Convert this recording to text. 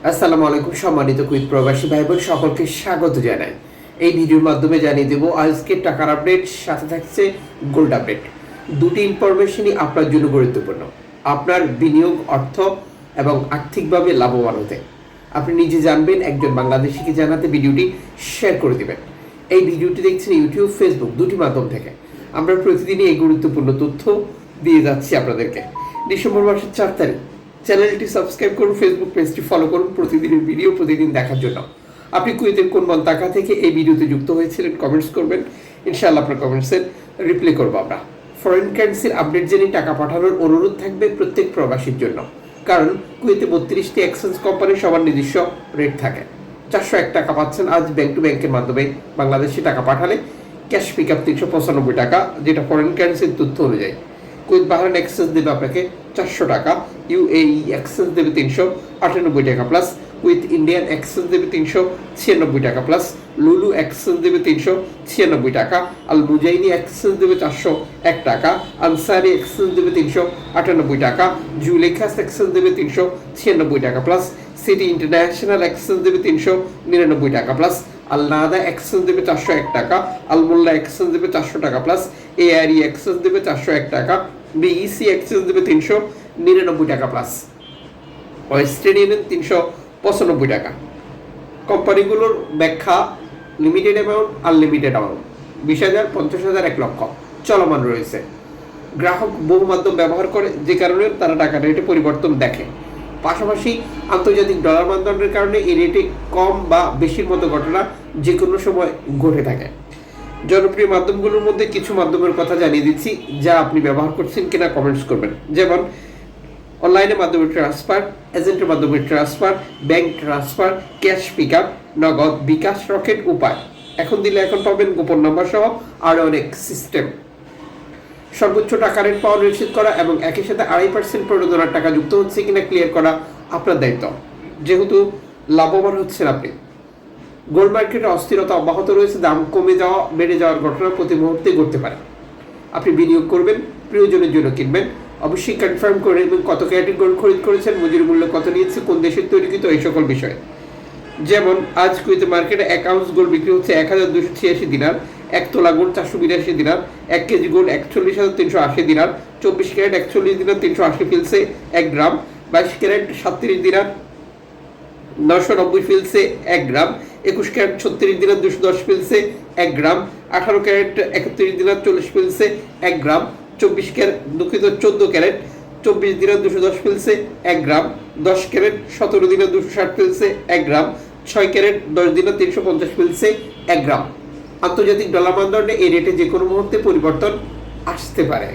আসসালামু আলাইকুম সম্মানিত কুইত প্রবাসী ভাই বোন সকলকে স্বাগত জানাই। এই ভিডিওর মাধ্যমে জানিয়ে দেব আজকে টাকার আপডেট, সাথে থাকছে গোল্ড আপডেট। দুটি ইনফরমেশনই আপনার জন্য গুরুত্বপূর্ণ, আপনার বিনিয়োগ অর্থ এবং আর্থিকভাবে লাভবান হতে। আপনি নিজে জানবেন, একজন বাংলাদেশিকে জানাতে ভিডিওটি শেয়ার করে দেবেন। এই ভিডিওটি দেখছেন ইউটিউব, ফেসবুক দুটি মাধ্যম থেকে। আমরা প্রতিদিনই এই গুরুত্বপূর্ণ তথ্য দিয়ে যাচ্ছি আপনাদেরকে। ডিসেম্বর মাসের 4 তারিখ চ্যানেলটি সাবস্ক্রাইব করুন, ফেসবুক পেজটি ফলো করুন প্রতিদিনের ভিডিও প্রতিদিন দেখার জন্য। আপনি কুয়েতের কোন মন্তাকা থেকে এই ভিডিওতে যুক্ত হয়েছিলেন কমেন্টস করবেন, ইনশাআল্লাহ আপনার কমেন্টসের রিপ্লাই করবো আমরা। ফরেন কারেন্সির আপডেট জেনে টাকা পাঠানোর অনুরোধ থাকবে প্রত্যেক প্রবাসীর জন্য, কারণ কুয়েতে 32টি এক্সচেঞ্জ কোম্পানির সবার নিজস্ব রেট থাকে। 401 টাকা পাচ্ছেন আজ ব্যাংক টু ব্যাংকের মাধ্যমে। বাংলাদেশে টাকা পাঠালে ক্যাশ পিক আপ 395 টাকা, যেটা ফরেন কারেন্সির তথ্য অনুযায়ী। কুয়েত বাহরাইন এক্সচেঞ্জ দেবে আপনাকে 400 টাকা, ইউএই এক্সচেঞ্জ দেবে 398 টাকা প্লাস, কুয়েত ইন্ডিয়ান এক্সচেঞ্জ দেবে 396 টাকা প্লাস, লুলু এক্সচেঞ্জ দেবে 396 টাকা, আল মুজাইনি এক্সচেঞ্জ দেবে 401 টাকা, আনসারি এক্সচেঞ্জ দেবে 398 টাকা, জুলেখাস এক্সচেঞ্জ দেবে 396 টাকা প্লাস, সিটি ইন্টারন্যাশনাল এক্সচেঞ্জ দেবে 399 টাকা প্লাস, আল নাদা এক্সচেঞ্জ দেবে 401 টাকা, আল মোল্লা এক্সচেঞ্জ দেবে 400 টাকা প্লাস, এআরই এক্সচেঞ্জ দেবে 401 টাকা, বিইসি এক্সচেঞ্জ দেবে 399 টাকা প্লাস, ওয়েস্টার্ন ইউনিয়ন 395 টাকা। কোম্পানিগুলোর ব্যাখ্যা: লিমিটেড অ্যামাউন্ট, আনলিমিটেড অ্যামাউন্ট, 20,000, 50,000, 1 লক্ষ চলমান রয়েছে। গ্রাহক বহু মাধ্যম ব্যবহার করে, যে কারণে তারা টাকা রেটে পরিবর্তন দেখে। পাশাপাশি আন্তর্জাতিক ডলার মানদণ্ডের কারণে এই রেটে কম বা বেশির মতো ঘটনা যে কোনো সময় ঘটে থাকে। জনপ্রিয় মাধ্যমগুলোর মধ্যে কিছু মাধ্যমের কথা জানিয়ে দিচ্ছি, যা আপনি ব্যবহার করছেন কিনা কমেন্টস করবেন। যেমন অনলাইনের মাধ্যমে ট্রান্সফার, এজেন্টের মাধ্যমে transfer, bank transfer, cash pick up, Nagad, bKash, rocket, উপায়। এখন দিলে এখন পাবেন গোপন নম্বর সহ আরও অনেক সিস্টেম। সর্বোচ্চ টাকা রেট পাওয়া নিশ্চিত করা এবং একই সাথে 2.5% প্রণোদনার টাকা যুক্ত হচ্ছে কিনা ক্লিয়ার করা আপনার দায়িত্ব, যেহেতু লাভবান হচ্ছেন আপনি। গোল্ড মার্কেটে অস্থিরতা অব্যাহত রয়েছে, দাম কমে যাওয়া বেড়ে যাওয়ার ঘটনা প্রতি মুহূর্তে ঘটতে পারে। আপনি বিনিয়োগ করবেন, প্রিয়জনের জন্য কিনবেন, অবশ্যই কনফার্ম করে এবং কত ক্যারেটের গোল্ড খরিদ করেছেন, মজুরি মূল্য কত নিয়েছে, কোন দেশের তৈরিকৃত, এই সকল বিষয়ে। যেমন আজ কুয়েতে মার্কেটে 1 আউন্স গোল্ড বিক্রি হচ্ছে 1286 দিনার, 1 তোলা গোল্ড 482 দিনার, 1 কেজি গোল্ড 41,380 দিনার, 24 ক্যারেট 41 দিনার 380 ফিলসে 1 গ্রাম, 22 ক্যারেট 37 দিনার 990 ফিলসে 1 গ্রাম, 21 ক্যারেট 36 দিনার 210 ফিলসে 1 গ্রাম, 18 ক্যারেট 31 দিনার 40 ফিলসে 1 গ্রাম, 24 ক্যারেট 14 ক্যারেট 24 দিনার 210 ফিলসে 1 গ্রাম, 10 ক্যারেট 17 দিনার 260 ফিলসে 1 গ্রাম, 6 ক্যারেট 10 দিনার 350 ফিলসে 1 গ্রাম। আন্তর্জাতিক ডলার মানদণ্ডে এই রেটে যে কোনো মুহূর্তে পরিবর্তন আসতে পারে।